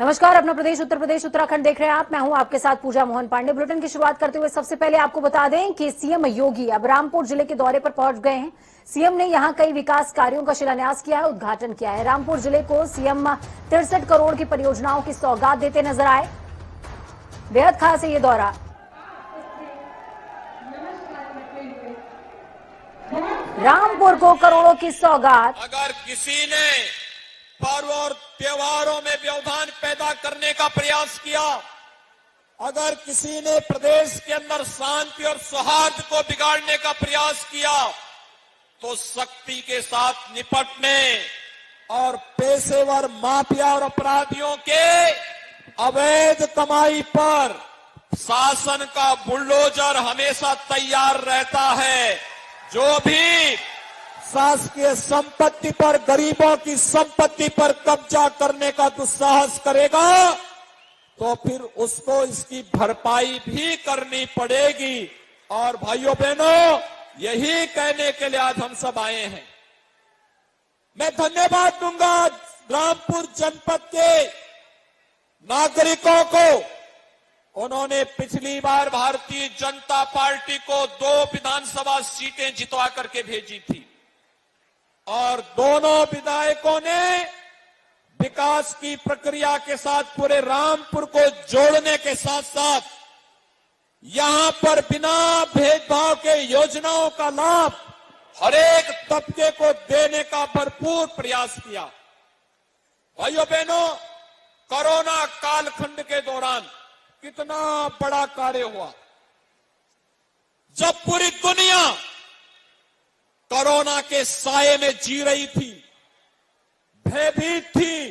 नमस्कार, अपना प्रदेश उत्तर प्रदेश उत्तराखंड देख रहे हैं आप। मैं हूं आपके साथ पूजा मोहन पांडे। बुलेटिन की शुरुआत करते हुए सबसे पहले आपको बता दें कि सीएम योगी अब रामपुर जिले के दौरे पर पहुंच गए हैं। सीएम ने यहां कई विकास कार्यों का शिलान्यास किया है, उद्घाटन किया है। रामपुर जिले को सीएम 63 करोड़ की परियोजनाओं की सौगात देते नजर आए। बेहद खास है ये दौरा। रामपुर को करोड़ों की सौगात। अगर किसी ने पर्व और त्योहारों में व्यवधान पैदा करने का प्रयास किया, अगर किसी ने प्रदेश के अंदर शांति और सौहार्द को बिगाड़ने का प्रयास किया, तो सख्ती के साथ निपटने और पेशेवर माफिया और अपराधियों के अवैध कमाई पर शासन का बुलडोजर हमेशा तैयार रहता है। जो भी शासकीय संपत्ति पर, गरीबों की संपत्ति पर कब्जा करने का दुस्साहस करेगा, तो फिर उसको इसकी भरपाई भी करनी पड़ेगी। और भाइयों बहनों, यही कहने के लिए आज हम सब आए हैं। मैं धन्यवाद दूंगा रामपुर जनपद के नागरिकों को। उन्होंने पिछली बार भारतीय जनता पार्टी को 2 विधानसभा सीटें जितवा करके भेजी थी और दोनों विधायकों ने विकास की प्रक्रिया के साथ पूरे रामपुर को जोड़ने के साथ साथ यहां पर बिना भेदभाव के योजनाओं का लाभ हर एक तबके को देने का भरपूर प्रयास किया। भाइयों बहनों, कोरोना कालखंड के दौरान कितना बड़ा कार्य हुआ। जब पूरी दुनिया कोरोना के साये में जी रही थी, भयभीत थी,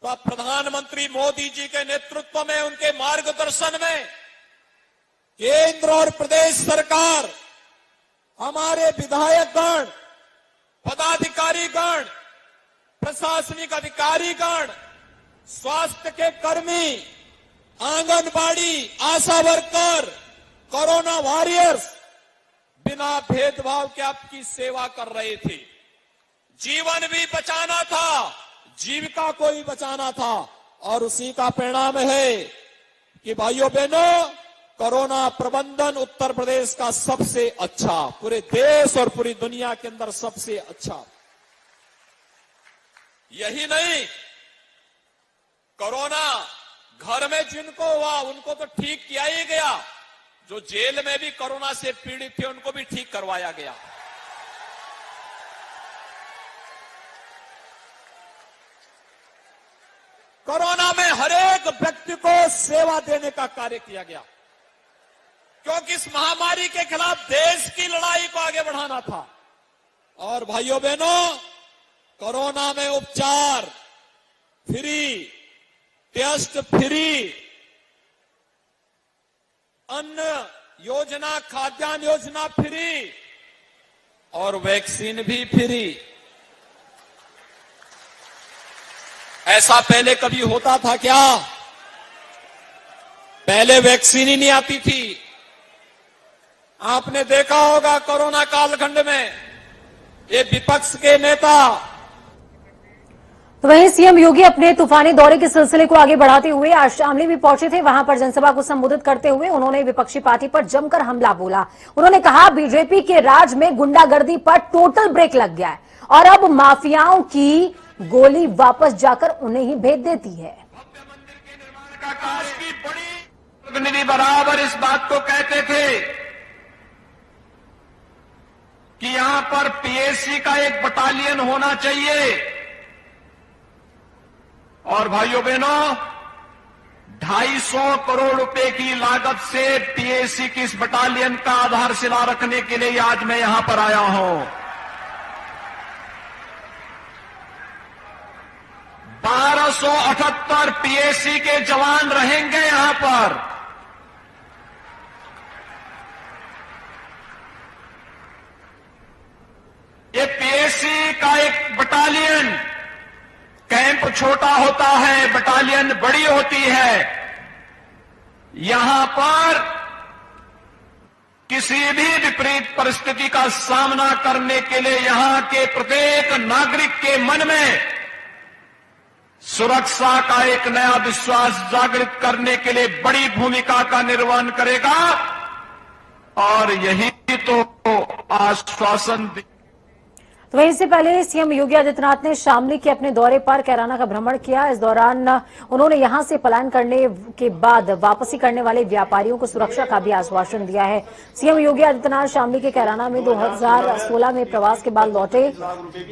तो प्रधानमंत्री मोदी जी के नेतृत्व में, उनके मार्गदर्शन में केंद्र और प्रदेश सरकार, हमारे विधायकगण, पदाधिकारीगण, प्रशासनिक अधिकारीगण, स्वास्थ्य के कर्मी, आंगनबाड़ी, आशा वर्कर, कोरोना वॉरियर्स बिना भेदभाव के आपकी सेवा कर रहे थे। जीवन भी बचाना था, जीविका को भी बचाना था, और उसी का परिणाम है कि भाइयों बहनों, कोरोना प्रबंधन उत्तर प्रदेश का सबसे अच्छा, पूरे देश और पूरी दुनिया के अंदर सबसे अच्छा। यही नहीं, कोरोना घर में जिनको हुआ उनको तो ठीक किया ही गया, जो जेल में भी कोरोना से पीड़ित थे उनको भी ठीक करवाया गया। कोरोना में हर एक व्यक्ति को सेवा देने का कार्य किया गया, क्योंकि इस महामारी के खिलाफ देश की लड़ाई को आगे बढ़ाना था। और भाइयों बहनों, कोरोना में उपचार फ्री, टेस्ट फ्री, अन्न योजना, खाद्यान्न योजना फ्री और वैक्सीन भी फ्री। ऐसा पहले कभी होता था क्या? पहले वैक्सीन ही नहीं आती थी। आपने देखा होगा कोरोना कालखंड में ये विपक्ष के नेता। तो वहीं सीएम योगी अपने तूफानी दौरे के सिलसिले को आगे बढ़ाते हुए आज शामली भी पहुंचे थे। वहां पर जनसभा को संबोधित करते हुए उन्होंने विपक्षी पार्टी पर जमकर हमला बोला। उन्होंने कहा, बीजेपी के राज में गुंडागर्दी पर टोटल ब्रेक लग गया है और अब माफियाओं की गोली वापस जाकर उन्हें ही भेज देती है। प्रतिनिधि बराबर इस बात को कहते थे कि यहां पर पीएससी का एक बटालियन होना चाहिए। और भाइयों बहनों, 250 करोड़ रुपए की लागत से पीएससी की इस बटालियन का आधारशिला रखने के लिए आज मैं यहां पर आया हूं। 1278 पीएससी के जवान रहेंगे यहां पर। ये पीएससी का एक बटालियन, कैंप छोटा होता है, बटालियन बड़ी होती है। यहां पर किसी भी विपरीत परिस्थिति का सामना करने के लिए यहां के प्रत्येक नागरिक के मन में सुरक्षा का एक नया विश्वास जागृत करने के लिए बड़ी भूमिका का निर्वहन करेगा और यही तो आश्वासन तो वहीं इससे पहले सीएम योगी आदित्यनाथ ने शामली के अपने दौरे पर कैराना का भ्रमण किया। इस दौरान उन्होंने यहां से पलायन करने के बाद वापसी करने वाले व्यापारियों को सुरक्षा का भी आश्वासन दिया है। सीएम योगी आदित्यनाथ शामली के कैराना में 2016 में प्रवास के बाद लौटे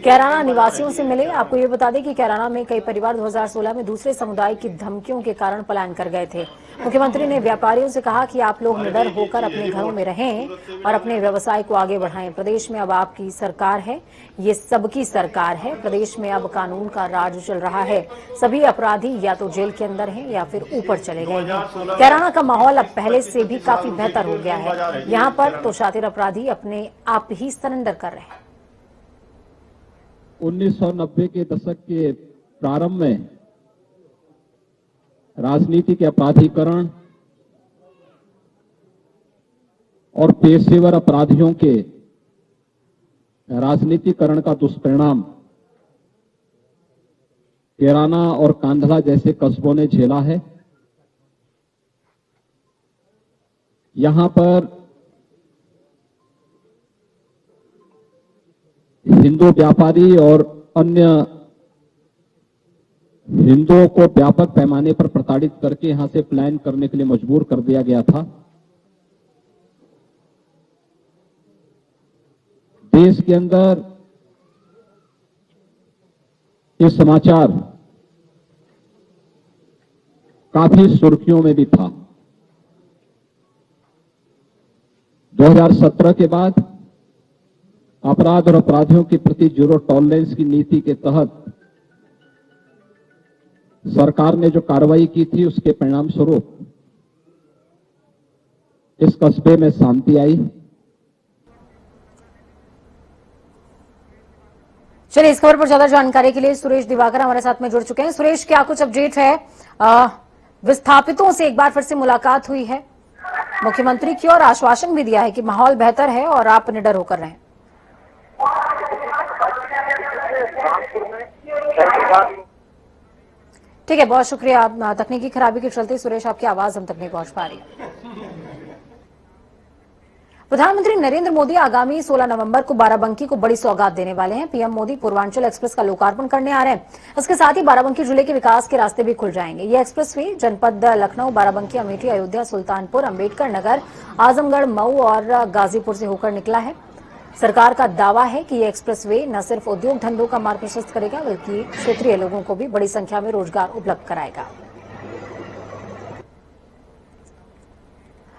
कैराना निवासियों से मिले। आपको ये बता दें कि कैराना में कई परिवार 2016 में दूसरे समुदाय की धमकियों के कारण पलायन कर गए थे। मुख्यमंत्री ने व्यापारियों से कहा कि आप लोग निडर होकर अपने घरों में रहें और अपने व्यवसाय को आगे बढ़ाएं। प्रदेश में अब आपकी सरकार है, ये सबकी सरकार है। प्रदेश में अब कानून का राज चल रहा है। सभी अपराधी या तो जेल के अंदर हैं या फिर ऊपर चले गए हैं। कैराना का माहौल अब पहले से भी काफी बेहतर हो गया है। यहाँ पर तो शातिर अपराधी अपने आप ही सरेंडर कर रहे हैं। 1990 के दशक के प्रारंभ में राजनीति के अपराधीकरण और पेशेवर अपराधियों के राजनीतिकरण का दुष्परिणाम कैराना और कांधला जैसे कस्बों ने झेला है। यहां पर हिंदू व्यापारी और अन्य हिंदुओं को व्यापक पैमाने पर प्रताड़ित करके यहां से पलायन करने के लिए मजबूर कर दिया गया था। देश के अंदर ये समाचार काफी सुर्खियों में भी था। 2017 के बाद अपराध और अपराधियों के प्रति जीरो टॉलरेंस की नीति के तहत सरकार ने जो कार्रवाई की थी उसके परिणाम स्वरूप इस कस्बे में शांति आई। चलिए, इस खबर पर ज्यादा जानकारी के लिए सुरेश दिवाकर हमारे साथ में जुड़ चुके हैं। सुरेश, क्या कुछ अपडेट है? विस्थापितों से एक बार फिर से मुलाकात हुई है मुख्यमंत्री की और आश्वासन भी दिया है कि माहौल बेहतर है और आप निडर होकर रहें। ठीक है, बहुत शुक्रिया। तकनीकी खराबी के चलते सुरेश आपकी आवाज हम तक नहीं पहुंच पा रही। प्रधानमंत्री नरेंद्र मोदी आगामी 16 नवंबर को बाराबंकी को बड़ी सौगात देने वाले हैं। पीएम मोदी पूर्वांचल एक्सप्रेस का लोकार्पण करने आ रहे हैं। इसके साथ ही बाराबंकी जिले के विकास के रास्ते भी खुल जाएंगे। ये एक्सप्रेसवे जनपद लखनऊ, बाराबंकी, अमेठी, अयोध्या, सुल्तानपुर, अंबेडकर नगर, आजमगढ़, मऊ और गाजीपुर से होकर निकला है। सरकार का दावा है कि ये एक्सप्रेसवे न सिर्फ उद्योग धंधों का मार्ग प्रशस्त करेगा बल्कि क्षेत्रीय लोगों को भी बड़ी संख्या में रोजगार उपलब्ध कराएगा।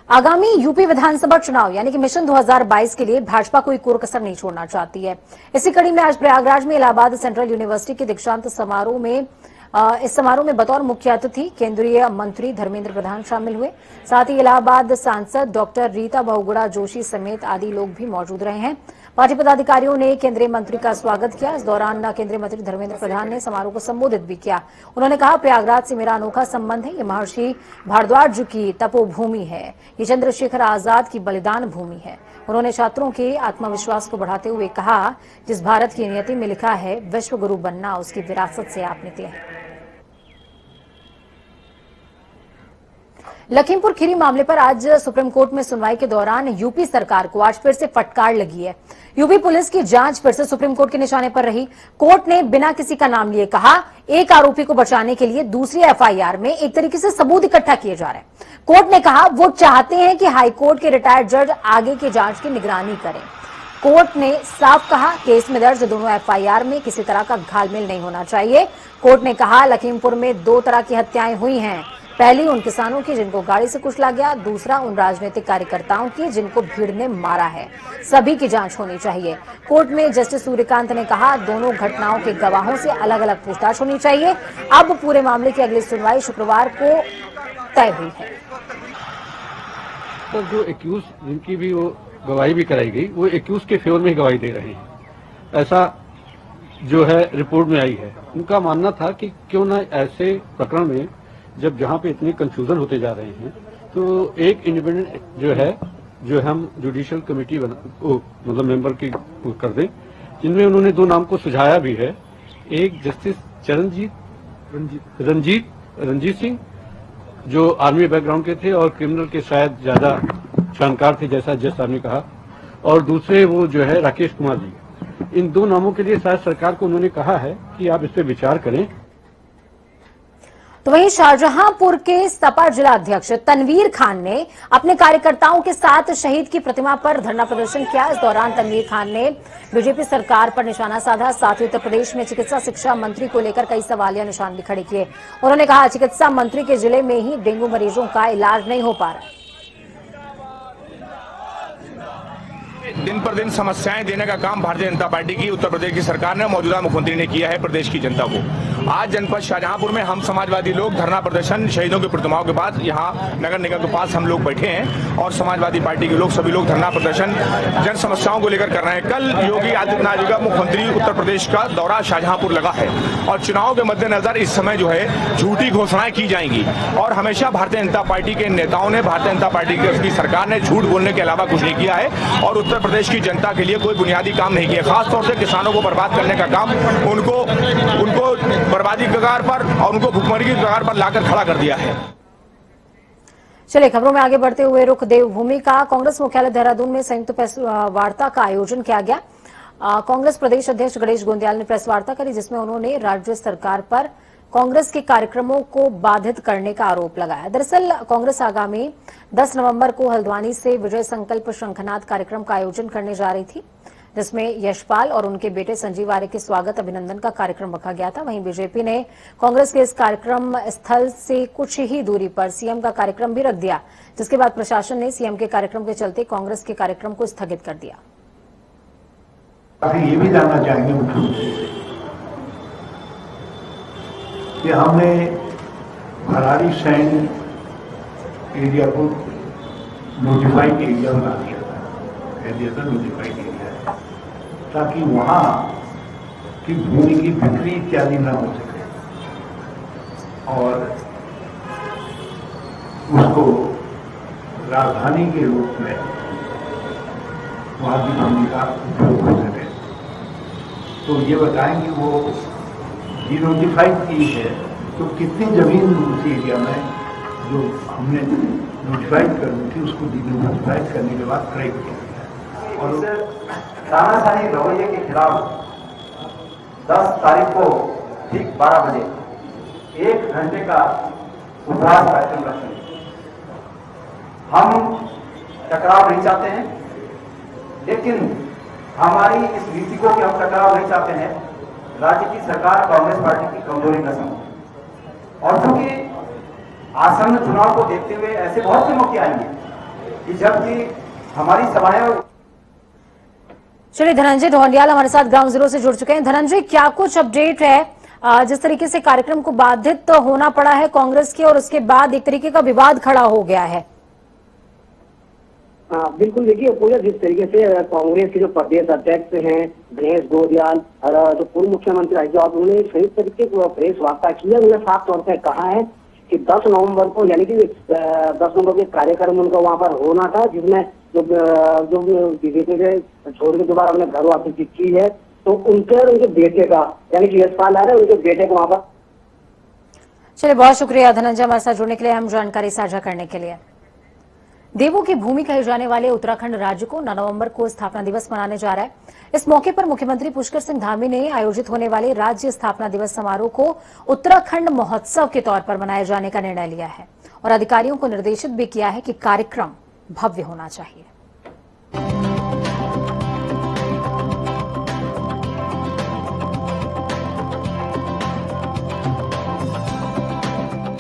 आगामी यूपी विधानसभा चुनाव यानी कि मिशन 2022 के लिए भाजपा कोई कसर नहीं छोड़ना चाहती है। इसी कड़ी में आज प्रयागराज में इलाहाबाद सेंट्रल यूनिवर्सिटी के दीक्षांत समारोह में इस समारोह में बतौर मुख्य अतिथि केंद्रीय मंत्री धर्मेंद्र प्रधान शामिल हुए। साथ ही इलाहाबाद सांसद डॉक्टर रीता बहुगुणा जोशी समेत आदि लोग भी मौजूद रहे हैं। पार्टी पदाधिकारियों ने केंद्रीय मंत्री का स्वागत किया। इस दौरान केंद्रीय मंत्री धर्मेंद्र प्रधान ने समारोह को संबोधित भी किया। उन्होंने कहा, प्रयागराज से मेरा अनोखा संबंध है। ये महर्षि भारद्वाज की तपोभूमि है। ये चंद्रशेखर आजाद की बलिदान भूमि है। उन्होंने छात्रों के आत्मविश्वास को बढ़ाते हुए कहा, जिस भारत की नियति में लिखा है विश्व गुरु बनना, उसकी विरासत से आप निकले हैं। लखीमपुर खीरी मामले पर आज सुप्रीम कोर्ट में सुनवाई के दौरान यूपी सरकार को आज फिर से फटकार लगी है। यूपी पुलिस की जांच फिर से सुप्रीम कोर्ट के निशाने पर रही। कोर्ट ने बिना किसी का नाम लिए कहा, एक आरोपी को बचाने के लिए दूसरी एफआईआर में एक तरीके से सबूत इकट्ठा किए जा रहे हैं। कोर्ट ने कहा वो चाहते हैं कि हाईकोर्ट के रिटायर्ड जज आगे की जांच की निगरानी करें। कोर्ट ने साफ कहा, केस में दर्ज दोनों एफआईआर में किसी तरह का घालमेल नहीं होना चाहिए। कोर्ट ने कहा, लखीमपुर में दो तरह की हत्याएं हुई हैं। पहली उन किसानों की जिनको गाड़ी से कुचला गया, दूसरा उन राजनीतिक कार्यकर्ताओं की जिनको भीड़ ने मारा है। सभी की जांच होनी चाहिए। कोर्ट में जस्टिस सूर्यकांत ने कहा, दोनों घटनाओं के गवाहों से अलग अलग पूछताछ होनी चाहिए। अब पूरे मामले की अगली सुनवाई शुक्रवार को तय हुई है। तो जो एक्यूज जिनकी भी वो गवाही भी कराई गई, वो एक्यूज के फेवर में गवाही दे रहे हैं, ऐसा जो है रिपोर्ट में आई है। उनका मानना था कि क्यों ना ऐसे प्रकरण में जब जहां पे इतने कंफ्यूजन होते जा रहे हैं, तो एक इंडिपेंडेंट जो हम जुडिशियल कमेटी मतलब मेंबर की कर दें, जिनमें उन्होंने दो नाम को सुझाया भी है। एक जस्टिस चरणजीत रंजीत सिंह जो आर्मी बैकग्राउंड के थे और क्रिमिनल के शायद ज्यादा जानकार थे, जैसा जज साहब ने कहा, और दूसरे वो जो है राकेश कुमार जी। इन दो नामों के लिए शायद सरकार को उन्होंने कहा है कि आप इस पर विचार करें। तो वहीं शाहजहांपुर के सपा जिला अध्यक्ष तनवीर खान ने अपने कार्यकर्ताओं के साथ शहीद की प्रतिमा पर धरना प्रदर्शन किया। इस दौरान तनवीर खान ने बीजेपी सरकार पर निशाना साधा। साथ ही उत्तर प्रदेश में चिकित्सा शिक्षा मंत्री को लेकर कई सवालिया निशान भी खड़े किए। उन्होंने कहा, चिकित्सा मंत्री के जिले में ही डेंगू मरीजों का इलाज नहीं हो पा रहा है। दिन पर दिन समस्याएं देने का काम भारतीय जनता पार्टी की उत्तर प्रदेश की सरकार ने, मौजूदा मुख्यमंत्री ने किया है प्रदेश की जनता को। आज जनपद शाहजहांपुर में हम समाजवादी लोग धरना प्रदर्शन शहीदों की प्रतिमाओं के बाद यहाँ नगर निगम के पास हम लोग बैठे हैं और समाजवादी पार्टी के लोग सभी लोग धरना प्रदर्शन जन समस्याओं को लेकर कर रहे हैं। कल योगी आदित्यनाथ जी का मुख्यमंत्री उत्तर प्रदेश का दौरा शाहजहांपुर लगा है और चुनाव के मद्देनजर इस समय जो है झूठी घोषणाएं की जाएंगी और हमेशा भारतीय जनता पार्टी के नेताओं ने, भारतीय जनता पार्टी की सरकार ने झूठ बोलने के अलावा कुछ नहीं किया है और उत्तर प्रदेश की जनता के लिए कोई बुनियादी काम नहीं किया। खासतौर से किसानों को बर्बाद करने का काम उनको बर्बादी के कगार पर और उनको भुखमरी की कगार पर लाकर खड़ा कर दिया है। चलिए खबरों में आगे बढ़ते हुए रुख देवभूमि का। कांग्रेस मुख्यालय देहरादून में संयुक्त प्रेस वार्ता का आयोजन किया गया। कांग्रेस प्रदेश अध्यक्ष गणेश गोंदियाल ने प्रेस वार्ता करी, जिसमें उन्होंने राज्य सरकार पर कांग्रेस के कार्यक्रमों को बाधित करने का आरोप लगाया। दरअसल कांग्रेस आगामी 10 नवंबर को हल्द्वानी से विजय संकल्प शंखनाद कार्यक्रम का आयोजन करने जा रही थी, जिसमें यशपाल और उनके बेटे संजीव आर्य के स्वागत अभिनंदन का कार्यक्रम रखा गया था। वहीं बीजेपी ने कांग्रेस के इस कार्यक्रम स्थल से कुछ ही दूरी पर सीएम का कार्यक्रम भी रख दिया, जिसके बाद प्रशासन ने सीएम के कार्यक्रम के चलते कांग्रेस के कार्यक्रम को स्थगित कर दिया। ये भी जानना चाहेंगे मुख्यमंत्री कि हमने भराड़ी सैंड एरिया को नोटिफाइड एरिया बना दिया था, नोटिफाइड एरिया, ताकि वहां की भूमि की बिक्री इत्यादि न हो सके और उसको राजधानी के रूप में वहां की भूमि का उपयोग हो सके। तो ये बताएंगे वो नोटिफाइड की है तो कितनी जमीन उस एरिया में जो हमने नोटिफाइड करनी थी उसको नोटिफाइड करने के बाद क्रय किया गया। और तानाशाही रवैये के खिलाफ 10 तारीख को ठीक 12 बजे 1 घंटे का उपवास कार्यक्रम रखेंगे। हम टकराव नहीं चाहते हैं, लेकिन हमारी इस नीति को कि हम टकराव नहीं चाहते हैं, राज्य की सरकार कांग्रेस पार्टी की कमजोरी न समझे। और क्योंकि आसन्न चुनाव को देखते हुए ऐसे बहुत से मौके आएंगे कि जबकि हमारी सभाएं। चलिए, धनंजय ढोंडियाल हमारे साथ ग्राउंड जीरो से जुड़ चुके हैं। धनंजय, क्या कुछ अपडेट है? जिस तरीके से कार्यक्रम को बाधित होना पड़ा है कांग्रेस के और उसके बाद एक तरीके का विवाद खड़ा हो गया है। बिल्कुल, देखिए पूजा, जिस तरीके से कांग्रेस के जो प्रदेश अध्यक्ष हैं गणेश गोंदियाल और जो पूर्व मुख्यमंत्री हरिजौहर, उन्होंने सही तरीके से प्रेस वार्ता की है। उन्होंने साफ तौर पर कहा है कि 10 नवंबर को, यानी कि 10 नवंबर के कार्यक्रम उनका वहां पर होना था, जिसमें जो बीजेपी के छोड़ के दोबारा अपने घर वापसी की है, तो उनके और उनके बेटे का, यानी कि यशपाल आ रहे उनके बेटे को वहां पर। चलिए, बहुत शुक्रिया धनंजय हमारे साथ जुड़ने के लिए, हम जानकारी साझा करने के लिए। देवों की भूमि कहे जाने वाले उत्तराखंड राज्य को 9 नवंबर को स्थापना दिवस मनाने जा रहा है। इस मौके पर मुख्यमंत्री पुष्कर सिंह धामी ने आयोजित होने वाले राज्य स्थापना दिवस समारोह को उत्तराखंड महोत्सव के तौर पर मनाए जाने का निर्णय लिया है और अधिकारियों को निर्देशित भी किया है कि कार्यक्रम भव्य होना चाहिए।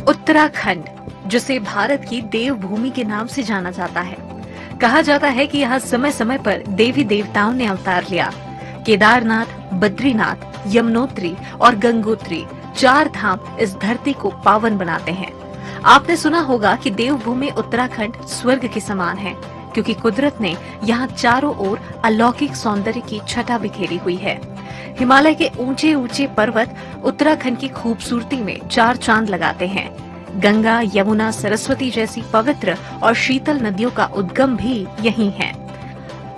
उत्तराखंड, जिसे भारत की देवभूमि के नाम से जाना जाता है, कहा जाता है कि यहाँ समय समय पर देवी देवताओं ने अवतार लिया। केदारनाथ, बद्रीनाथ, यमुनोत्री और गंगोत्री 4 धाम इस धरती को पावन बनाते हैं। आपने सुना होगा कि देवभूमि उत्तराखंड स्वर्ग के समान है, क्योंकि कुदरत ने यहाँ चारों ओर अलौकिक सौंदर्य की छटा बिखेरी हुई है। हिमालय के ऊंचे ऊंचे पर्वत उत्तराखंड की खूबसूरती में 4 चांद लगाते हैं। गंगा, यमुना, सरस्वती जैसी पवित्र और शीतल नदियों का उद्गम भी यही है।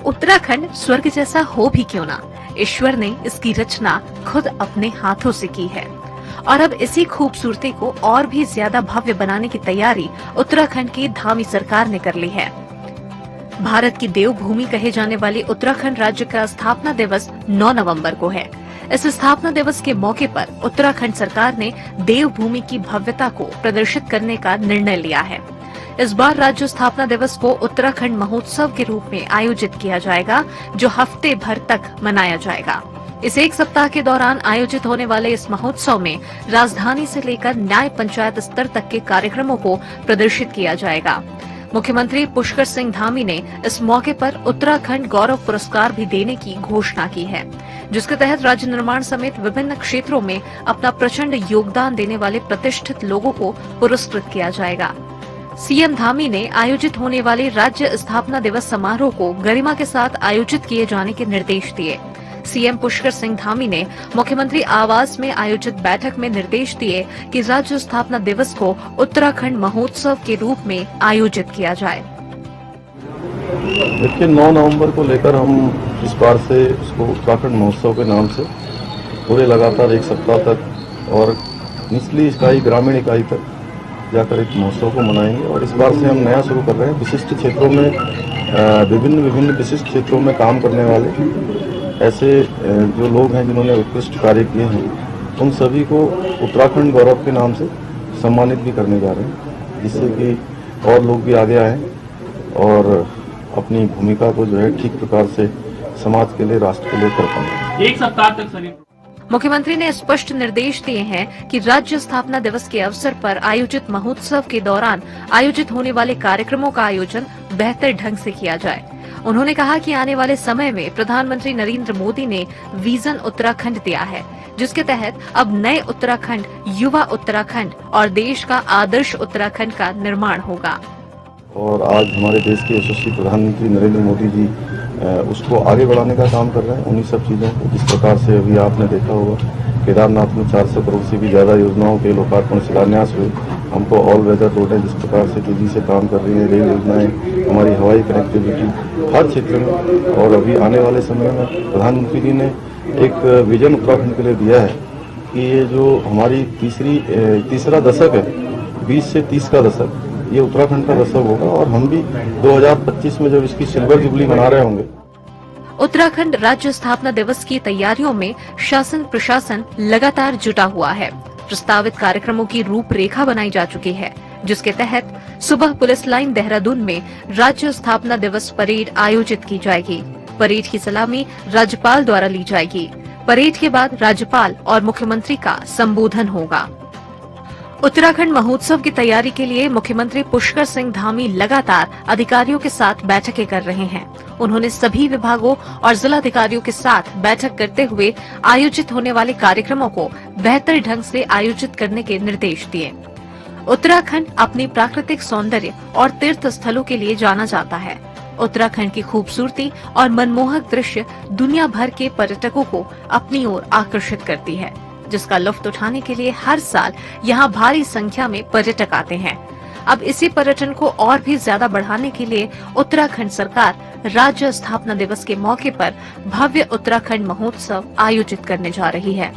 उत्तराखंड स्वर्ग जैसा हो भी क्यों ना, ईश्वर ने इसकी रचना खुद अपने हाथों से की है। और अब इसी खूबसूरती को और भी ज्यादा भव्य बनाने की तैयारी उत्तराखंड की धामी सरकार ने कर ली है। भारत की देवभूमि कहे जाने वाली उत्तराखंड राज्य का स्थापना दिवस 9 नवंबर को है। इस स्थापना दिवस के मौके पर उत्तराखंड सरकार ने देवभूमि की भव्यता को प्रदर्शित करने का निर्णय लिया है। इस बार राज्य स्थापना दिवस को उत्तराखंड महोत्सव के रूप में आयोजित किया जाएगा, जो हफ्ते भर तक मनाया जाएगा। इस एक सप्ताह के दौरान आयोजित होने वाले इस महोत्सव में राजधानी से लेकर न्याय पंचायत स्तर तक के कार्यक्रमों को प्रदर्शित किया जाएगा। मुख्यमंत्री पुष्कर सिंह धामी ने इस मौके पर उत्तराखंड गौरव पुरस्कार भी देने की घोषणा की है, जिसके तहत राज्य निर्माण समेत विभिन्न क्षेत्रों में अपना प्रचंड योगदान देने वाले प्रतिष्ठित लोगों को पुरस्कृत किया जाएगा। सीएम धामी ने आयोजित होने वाले राज्य स्थापना दिवस समारोह को गरिमा के साथ आयोजित किए जाने के निर्देश दिए। सीएम पुष्कर सिंह धामी ने मुख्यमंत्री आवास में आयोजित बैठक में निर्देश दिए कि राज्य स्थापना दिवस को उत्तराखंड महोत्सव के रूप में आयोजित किया जाए। देखिए, 9 नवंबर को लेकर हम इस बार से इसको उत्तराखंड महोत्सव के नाम से पूरे लगातार एक सप्ताह तक और निचली इकाई ग्रामीण इकाई तक जाकर एक महोत्सव को मनाएंगे। और इस बार से हम नया शुरू कर रहे हैं। विशिष्ट क्षेत्रों में विभिन्न विशिष्ट क्षेत्रों में काम करने वाले ऐसे जो लोग हैं जिन्होंने उत्कृष्ट कार्य किए हैं, उन सभी को उत्तराखंड गौरव के नाम से सम्मानित भी करने जा रहे हैं, जिससे कि और लोग भी आगे आएं और अपनी भूमिका को जो है ठीक प्रकार से समाज के लिए, राष्ट्र के लिए कर पाएं। एक सप्ताह तक मुख्यमंत्री ने स्पष्ट निर्देश दिए हैं कि राज्य स्थापना दिवस के अवसर पर आयोजित महोत्सव के दौरान आयोजित होने वाले कार्यक्रमों का आयोजन बेहतर ढंग से किया जाए। उन्होंने कहा कि आने वाले समय में प्रधानमंत्री नरेंद्र मोदी ने विजन उत्तराखंड दिया है, जिसके तहत अब नए उत्तराखंड, युवा उत्तराखंड और देश का आदर्श उत्तराखंड का निर्माण होगा। और आज हमारे देश के यशस्वी प्रधानमंत्री नरेंद्र मोदी जी उसको आगे बढ़ाने का काम कर रहे हैं। उन्हीं सब चीज़ों को जिस प्रकार से अभी आपने देखा होगा, केदारनाथ में 400 करोड़ से भी ज़्यादा योजनाओं के लोकार्पण शिलान्यास हुए। हमको ऑल वेदर रोडें जिस प्रकार से तेजी से काम कर रही है, रेल योजनाएं, हमारी हवाई कनेक्टिविटी हर क्षेत्र में। और अभी आने वाले समय में प्रधानमंत्री जी ने एक विजन उत्तराखंड के लिए दिया है कि ये जो हमारी तीसरा दशक है, 20 से 30 का दशक, ये उत्तराखंड का दशक होगा। और हम भी 2025 में जब इसकी सिल्वर जुबली मना रहे होंगे। उत्तराखंड राज्य स्थापना दिवस की तैयारियों में शासन प्रशासन लगातार जुटा हुआ है। प्रस्तावित कार्यक्रमों की रूपरेखा बनाई जा चुकी है, जिसके तहत सुबह पुलिस लाइन देहरादून में राज्य स्थापना दिवस परेड आयोजित की जाएगी। परेड की सलामी राज्यपाल द्वारा ली जाएगी। परेड के बाद राज्यपाल और मुख्यमंत्री का संबोधन होगा। उत्तराखंड महोत्सव की तैयारी के लिए मुख्यमंत्री पुष्कर सिंह धामी लगातार अधिकारियों के साथ बैठकें कर रहे हैं। उन्होंने सभी विभागों और जिलाधिकारियों के साथ बैठक करते हुए आयोजित होने वाले कार्यक्रमों को बेहतर ढंग से आयोजित करने के निर्देश दिए। उत्तराखंड अपनी प्राकृतिक सौंदर्य और तीर्थ स्थलों के लिए जाना जाता है। उत्तराखंड की खूबसूरती और मनमोहक दृश्य दुनिया भर के पर्यटकों को अपनी ओर आकर्षित करती है, जिसका लुत्फ उठाने के लिए हर साल यहाँ भारी संख्या में पर्यटक आते हैं। अब इसी पर्यटन को और भी ज्यादा बढ़ाने के लिए उत्तराखंड सरकार राज्य स्थापना दिवस के मौके पर भव्य उत्तराखंड महोत्सव आयोजित करने जा रही है।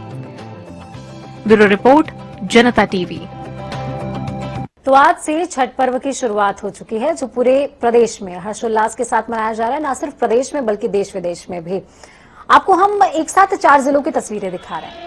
ब्यूरो रिपोर्ट, जनता टीवी। तो आज से छठ पर्व की शुरुआत हो चुकी है, जो पूरे प्रदेश में हर्षोल्लास के साथ मनाया जा रहा है। न सिर्फ प्रदेश में बल्कि देश विदेश में भी। आपको हम एक साथ 4 जिलों की तस्वीरें दिखा रहे हैं।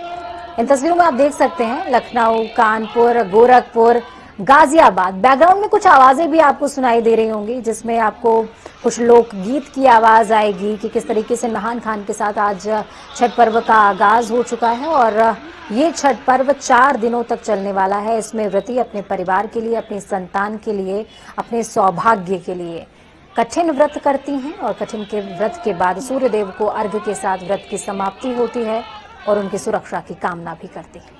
इन तस्वीरों में आप देख सकते हैं लखनऊ, कानपुर, गोरखपुर, गाजियाबाद। बैकग्राउंड में कुछ आवाजें भी आपको सुनाई दे रही होंगी, जिसमें आपको कुछ लोकगीत की आवाज आएगी कि किस तरीके से नहान खान के साथ आज छठ पर्व का आगाज हो चुका है। और ये छठ पर्व 4 दिनों तक चलने वाला है। इसमें व्रती अपने परिवार के लिए, अपनी संतान के लिए, अपने सौभाग्य के लिए कठिन व्रत करती हैं। और कठिन के व्रत के बाद सूर्य देव को अर्घ्य के साथ व्रत की समाप्ति होती है और उनकी सुरक्षा की कामना भी करती है।